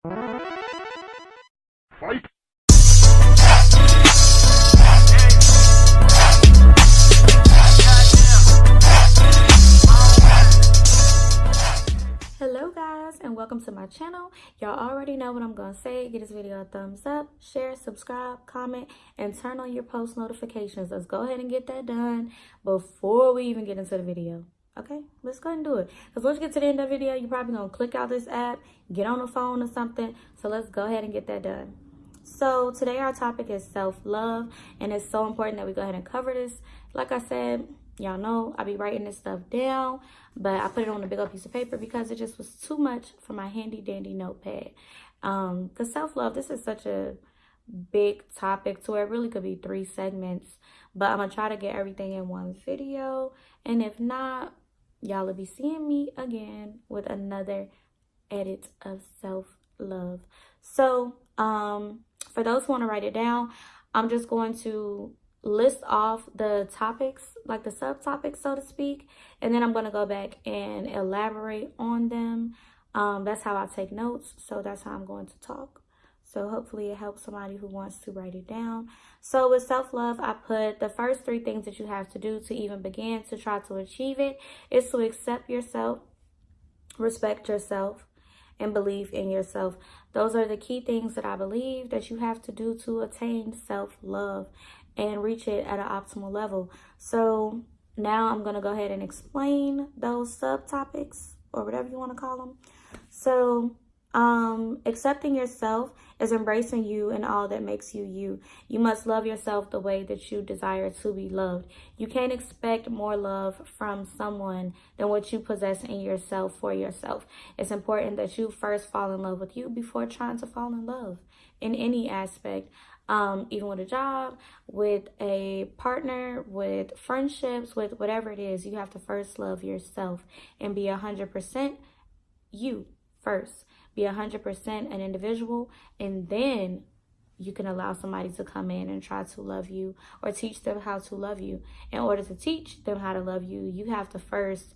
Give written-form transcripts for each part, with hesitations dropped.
Fight. Hello guys, and welcome to my channel. Y'all already know what I'm gonna say. Give this video a thumbs up, share, subscribe, comment, and turn on your post notifications. Let's go ahead and get that done before we even get into the video. Okay, let's go ahead and do it. Because once you get to the end of the video, you're probably gonna click out this app, get on the phone or something. So let's go ahead and get that done. So today our topic is self-love, and it's so important that we go ahead and cover this. Like I said, y'all know I be writing this stuff down, but I put it on a big old piece of paper because it just was too much for my handy dandy notepad. Because self-love, this is such a big topic to where it really could be 3 segments, but I'm gonna try to get everything in one video. And if not, y'all will be seeing me again with another edit of self-love. So for those who want to write it down, I'm just going to list off the topics, like the subtopics, so to speak, and then I'm going to go back and elaborate on them. That's how I take notes, so that's how I'm going to talk. So hopefully it helps somebody who wants to write it down. So with self-love, I put the first 3 things that you have to do to even begin to try to achieve it is to accept yourself, respect yourself, and believe in yourself. Those are the key things that I believe that you have to do to attain self-love and reach it at an optimal level. So now I'm going to go ahead and explain those subtopics, or whatever you want to call them. So accepting yourself is embracing you and all that makes you you. You must love yourself the way that you desire to be loved. You can't expect more love from someone than what you possess in yourself for yourself. It's important that you first fall in love with you before trying to fall in love in any aspect. Even with a job, with a partner, with friendships, with whatever it is, you have to first love yourself and be 100% you first. Be 100% an individual, and then you can allow somebody to come in and try to love you or teach them how to love you. In order to teach them how to love you, you have to first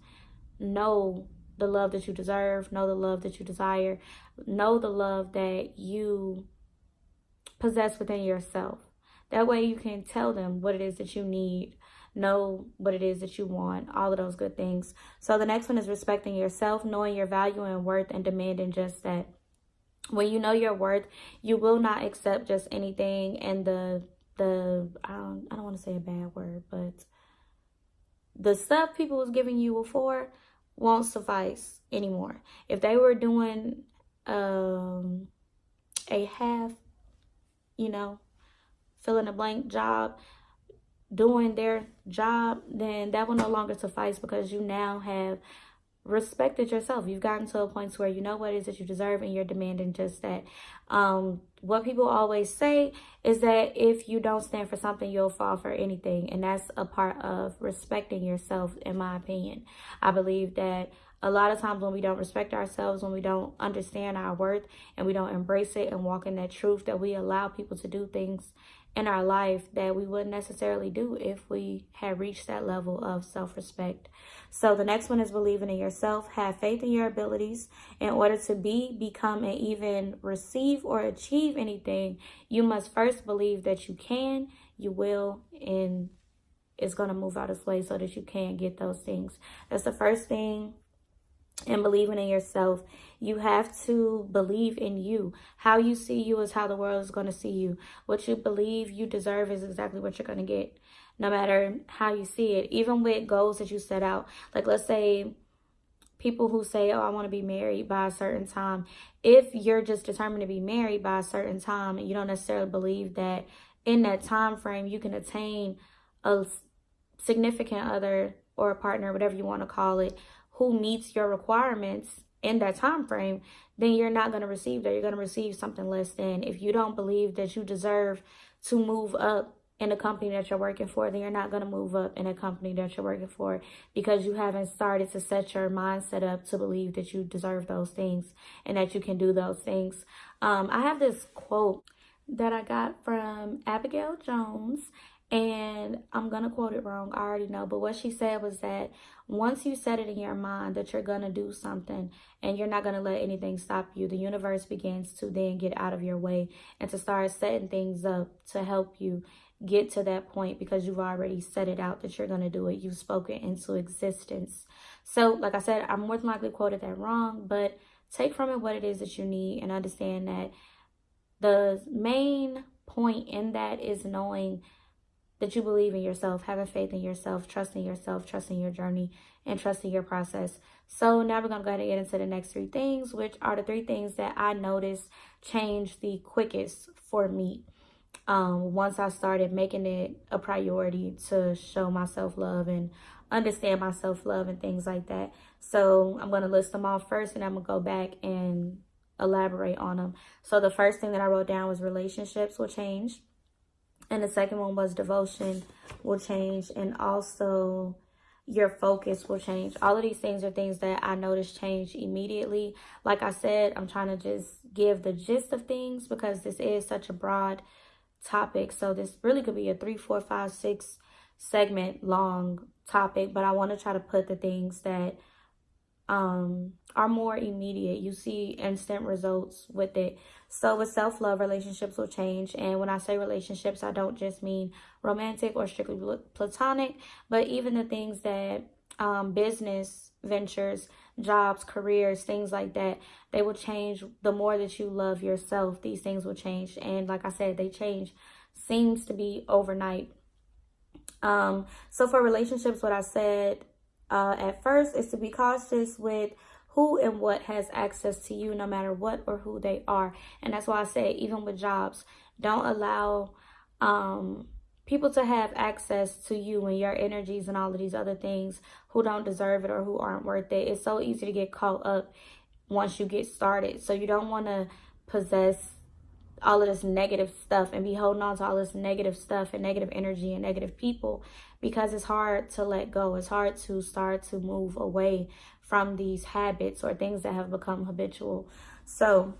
know the love that you deserve, know the love that you desire, know the love that you possess within yourself. That way you can tell them what it is that you need, know what it is that you want, all of those good things. So the next one is respecting yourself, knowing your value and worth, and demanding just that. When you know your worth, you will not accept just anything, and I don't want to say a bad word, but the stuff people was giving you before won't suffice anymore. If they were doing a half, fill in a blank job, doing their job, then that will no longer suffice, because you now have respected yourself. You've gotten to a point where you know what it is that you deserve, and you're demanding just that. What people always say is that if you don't stand for something, you'll fall for anything, and that's a part of respecting yourself, in my opinion. I believe that a lot of times when we don't respect ourselves, when we don't understand our worth, and we don't embrace it and walk in that truth, that we allow people to do things in our life that we wouldn't necessarily do if we had reached that level of self-respect. So the next one is believing in yourself. Have faith in your abilities. In order to become, and even receive or achieve anything, you must first believe that you can, you will, and it's going to move out its way so that you can get those things. That's the first thing. And believing in yourself, you have to believe in you. How you see you is how the world is going to see you. What you believe you deserve is exactly what you're going to get, no matter how you see it. Even with goals that you set out, like let's say people who say, oh, I want to be married by a certain time. If you're just determined to be married by a certain time, and you don't necessarily believe that in that time frame you can attain a significant other or a partner, whatever you want to call it, who meets your requirements in that time frame, then you're not going to receive that. You're going to receive something less than. If you don't believe that you deserve to move up in a company that you're working for, then you're not going to move up in a company that you're working for, because you haven't started to set your mindset up to believe that you deserve those things and that you can do those things. I have this quote that I got from Abigail Jones, And I'm going to quote it wrong, I already know. But what she said was that once you set it in your mind that you're going to do something and you're not going to let anything stop you, the universe begins to then get out of your way and to start setting things up to help you get to that point, because you've already set it out that you're going to do it. You've spoken into existence. So like I said, I'm more than likely quoted that wrong, but take from it what it is that you need and understand that the main point in that is knowing that you believe in yourself, having faith in yourself, trusting your journey, and trusting your process. So now we're going to go ahead and get into the next 3 things, which are the 3 things that I noticed changed the quickest for me. Once I started making it a priority to show my self-love and understand my self-love and things like that. So I'm going to list them off first, and I'm going to go back and elaborate on them. So the first thing that I wrote down was relationships will change. And the second one was devotion will change. And also your focus will change. All of these things are things that I noticed change immediately. Like I said, I'm trying to just give the gist of things because this is such a broad topic. So this really could be a 3, 4, 5, 6 segment long topic. But I want to try to put the things that are more immediate. You see instant results with it. So with self-love, relationships will change. And when I say relationships, I don't just mean romantic or strictly platonic, but even the things that business ventures, jobs, careers, things like that, they will change. The more that you love yourself, these things will change. And like I said, they change seems to be overnight. So for relationships, what I said at first is to be cautious with who and what has access to you, no matter what or who they are. And that's why I say, even with jobs, don't allow people to have access to you and your energies and all of these other things who don't deserve it or who aren't worth it. It's so easy to get caught up once you get started. So you don't want to possess all of this negative stuff and be holding on to all this negative stuff and negative energy and negative people, because it's hard to let go. It's hard to start to move away from these habits or things that have become habitual. So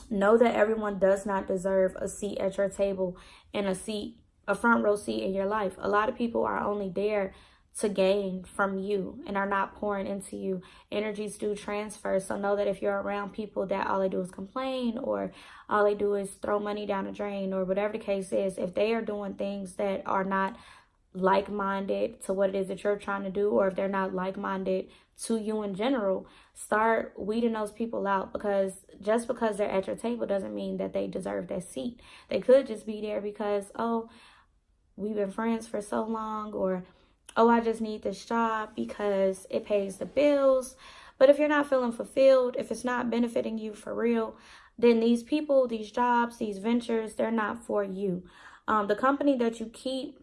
know that everyone does not deserve a seat at your table and a front row seat in your life. A lot of people are only there to gain from you and are not pouring into you. Energies do transfer. So know that if you're around people that all they do is complain or all they do is throw money down the drain or whatever the case is, if they are doing things that are not like-minded to what it is that you're trying to do, or if they're not like-minded to you in general, start weeding those people out, because just because they're at your table doesn't mean that they deserve that seat. They could just be there because, oh, we've been friends for so long, or oh, I just need this job because it pays the bills. But if you're not feeling fulfilled, if it's not benefiting you for real, then these people, these jobs, these ventures, they're not for you. The company that you keep,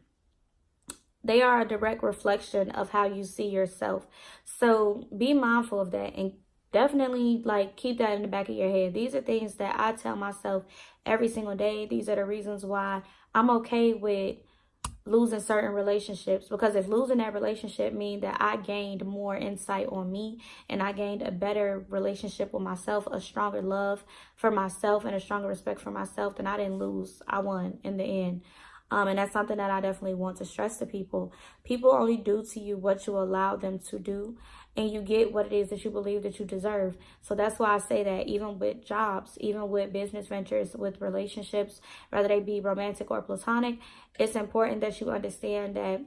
they are a direct reflection of how you see yourself. So be mindful of that and definitely keep that in the back of your head. These are things that I tell myself every single day. These are the reasons why I'm okay with losing certain relationships, because if losing that relationship means that I gained more insight on me and I gained a better relationship with myself, a stronger love for myself and a stronger respect for myself, then I didn't lose. I won in the end. And that's something that I definitely want to stress to people. People only do to you what you allow them to do, and you get what it is that you believe that you deserve. So that's why I say that even with jobs, even with business ventures, with relationships, whether they be romantic or platonic, it's important that you understand that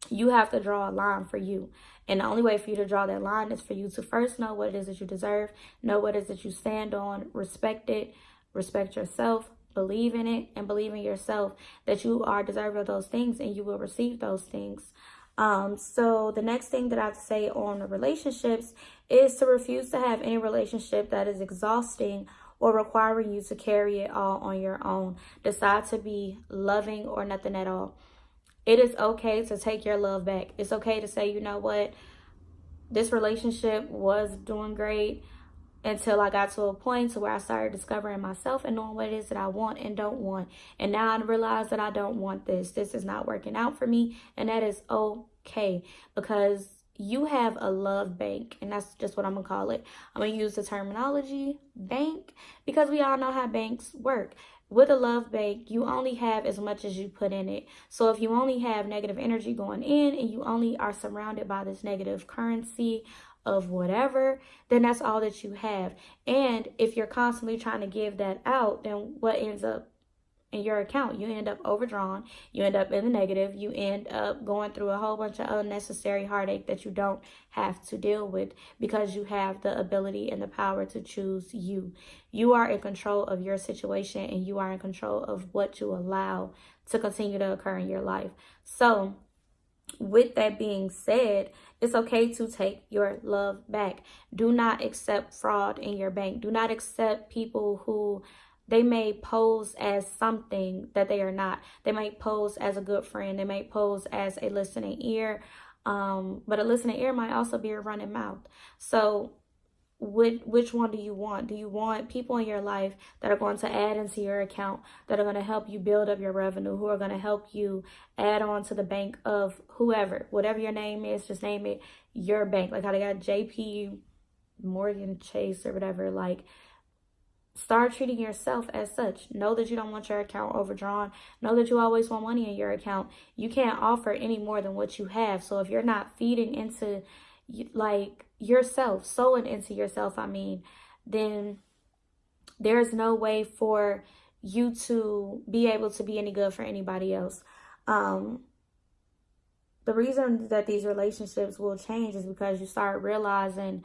you have to draw a line for you. And the only way for you to draw that line is for you to first know what it is that you deserve, know what it is that you stand on, respect it, respect yourself, believe in it, and believe in yourself that you are deserving of those things and you will receive those things. So the next thing that I have to say on the relationships is to refuse to have any relationship that is exhausting or requiring you to carry it all on your own. Decide to be loving or nothing at all. It is okay to take your love back. It's okay to say, you know what, this relationship was doing great until I got to a point to where I started discovering myself and knowing what it is that I want and don't want. And now I realize that I don't want this. This is not working out for me. And that is okay, because you have a love bank. And that's just what I'm going to call it. I'm going to use the terminology bank because we all know how banks work. with a love bank, you only have as much as you put in it. So if you only have negative energy going in and you only are surrounded by this negative currency of whatever, then that's all that you have. And if you're constantly trying to give that out, then what ends up in your account? You end up overdrawn, you end up in the negative, you end up going through a whole bunch of unnecessary heartache that you don't have to deal with, because you have the ability and the power to choose you. You are in control of your situation, and you are in control of what you allow to continue to occur in your life. So with that being said, it's okay to take your love back. Do not accept fraud in your bank. Do not accept people who they may pose as something that they are not. They might pose as a good friend. They might pose as a listening ear. But a listening ear might also be a running mouth. So which one do you want? Do you want people in your life that are going to add into your account, that are going to help you build up your revenue, who are going to help you add on to the bank of whoever, whatever your name is, just name it your bank? Like how they got JP Morgan Chase or whatever. Like, start treating yourself as such. Know that you don't want your account overdrawn. Know that you always want money in your account. You can't offer any more than what you have. So if you're not feeding into like yourself, sowing into yourself, then there's no way for you to be able to be any good for anybody else. The reason that these relationships will change is because you start realizing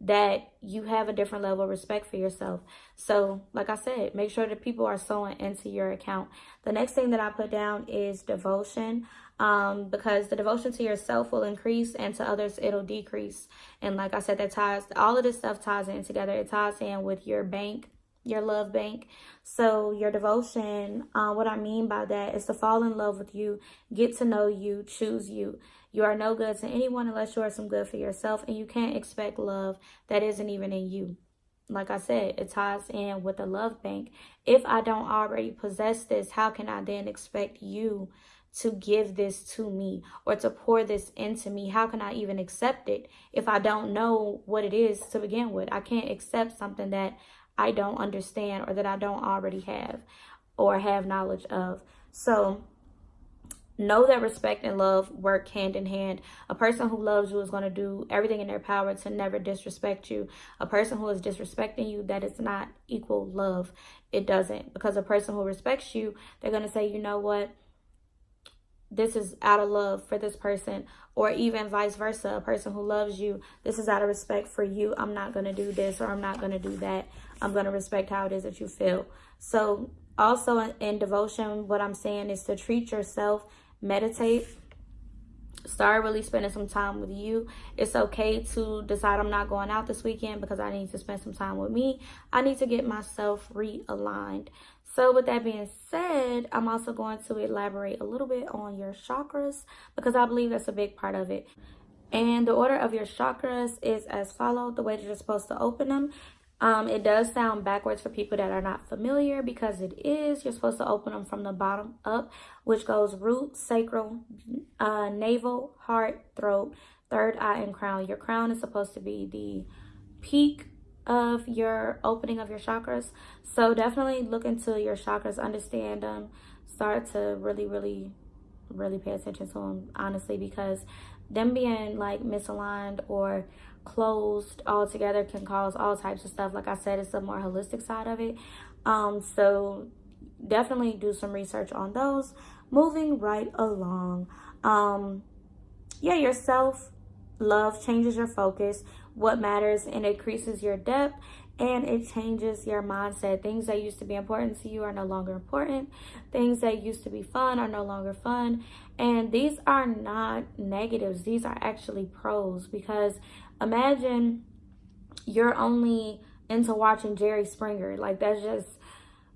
that you have a different level of respect for yourself. So like I said, make sure that people are sowing into your account. The next thing that I put down is devotion, because the devotion to yourself will increase and to others it'll decrease. And like I said, that ties, all of this stuff ties in together. It ties in with your bank, your love bank. So your devotion, what I mean by that is to fall in love with you, get to know you, choose you. You are no good to anyone unless you are some good for yourself, and you can't expect love that isn't even in you. Like I said, it ties in with the love bank. If I don't already possess this, how can I then expect you to give this to me or to pour this into me? How can I even accept it if I don't know what it is to begin with? I can't accept something that I don't understand or that I don't already have or have knowledge of. So know that respect and love work hand in hand. A person who loves you is going to do everything in their power to never disrespect you. A person who is disrespecting you, that is not equal love. It doesn't. Because a person who respects you, they're going to say, you know what? This is out of love for this person. Or even vice versa. A person who loves you, this is out of respect for you. I'm not going to do this or I'm not going to do that. I'm going to respect how it is that you feel. So also in devotion, what I'm saying is to treat yourself. Meditate. Start really spending some time with you. It's okay to decide I'm not going out this weekend because I need to spend some time with me. I need to get myself realigned. So with that being said, I'm also going to elaborate a little bit on your chakras because I believe that's a big part of it. And the order of your chakras is as follows, the way that you're supposed to open them. It does sound backwards for people that are not familiar because it is. You're supposed to open them from the bottom up, which goes root, sacral, navel, heart, throat, third eye, and crown. Your crown is supposed to be the peak of your opening of your chakras. So definitely look into your chakras, understand them, start to really pay attention to them, honestly, because them being like misaligned or closed altogether can cause all types of stuff. Like I said, it's a more holistic side of it. So definitely do some research on those. Moving right along. Your self-love changes your focus, what matters, and increases your depth, and it changes your mindset. Things that used to be important to you are no longer important. Things that used to be fun are no longer fun. And these are not negatives. These are actually pros, because imagine you're only into watching Jerry Springer. Like, that just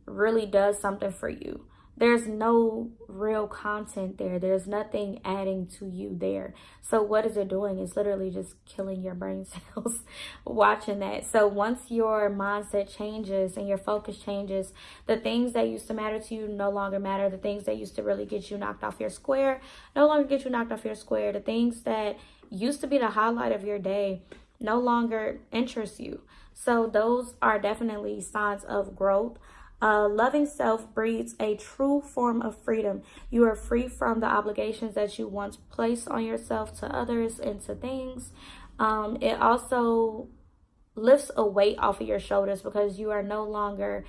really does something for you. There's no real content there. There's nothing adding to you there. So what is it doing? It's literally just killing your brain cells watching that. So once your mindset changes and your focus changes, the things that used to matter to you no longer matter. The things that used to really get you knocked off your square no longer get you knocked off your square. The things that used to be the highlight of your day no longer interest you. So those are definitely signs of growth. Loving self breeds a true form of freedom. You are free from the obligations that you once placed on yourself to others and to things. It also lifts a weight off of your shoulders because you are no longer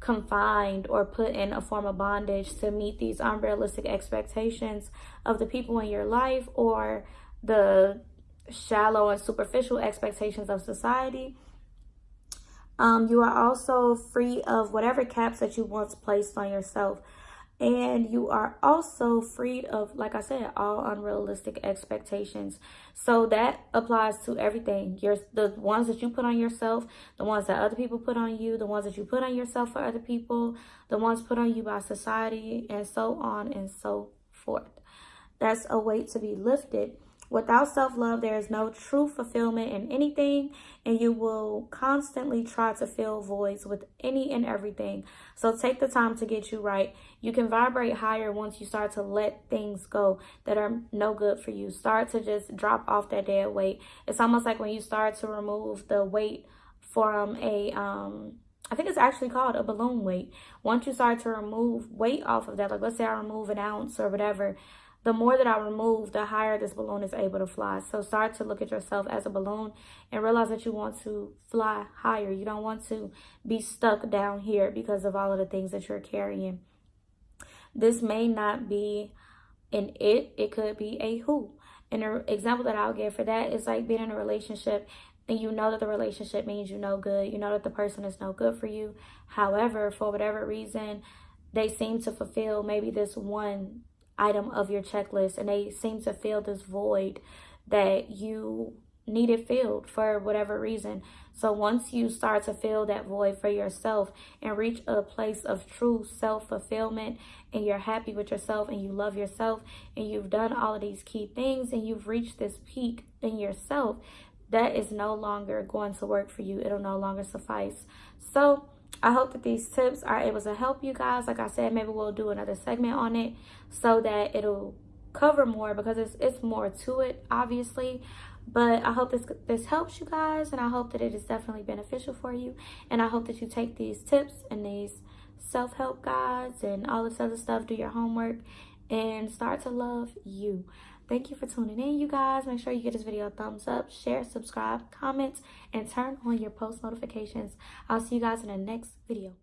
confined or put in a form of bondage to meet these unrealistic expectations of the people in your life or the shallow and superficial expectations of society. You are also free of whatever caps that you once placed on yourself. And you are also freed of, like I said, all unrealistic expectations. So that applies to everything. The ones that you put on yourself, the ones that other people put on you, the ones that you put on yourself for other people, the ones put on you by society, and so on and so forth. That's a weight to be lifted. Without self-love, there is no true fulfillment in anything, and you will constantly try to fill voids with any and everything. So take the time to get you right. You can vibrate higher once you start to let things go that are no good for you. Start to just drop off that dead weight. It's almost like when you start to remove the weight from I think it's actually called a balloon weight. Once you start to remove weight off of that, like let's say I remove an ounce or whatever, the more that I remove, the higher this balloon is able to fly. So start to look at yourself as a balloon and realize that you want to fly higher. You don't want to be stuck down here because of all of the things that you're carrying. This may not be an it could be a who. And an example that I'll give for that is like being in a relationship and you know that the relationship means you no good. You know that the person is no good for you. However, for whatever reason, they seem to fulfill maybe this one item of your checklist and they seem to fill this void that you needed filled for whatever reason. So once you start to fill that void for yourself and reach a place of true self-fulfillment and you're happy with yourself and you love yourself and you've done all of these key things and you've reached this peak in yourself, that is no longer going to work for you. It'll no longer suffice. So I hope that these tips are able to help you guys. Like I said, maybe we'll do another segment on it so that it'll cover more because it's more to it, obviously. But I hope this helps you guys, and I hope that it is definitely beneficial for you. And I hope that you take these tips and these self-help guides and all this other stuff, do your homework, and start to love you. Thank you for tuning in, you guys. Make sure you give this video a thumbs up, share, subscribe, comment, and turn on your post notifications. I'll see you guys in the next video.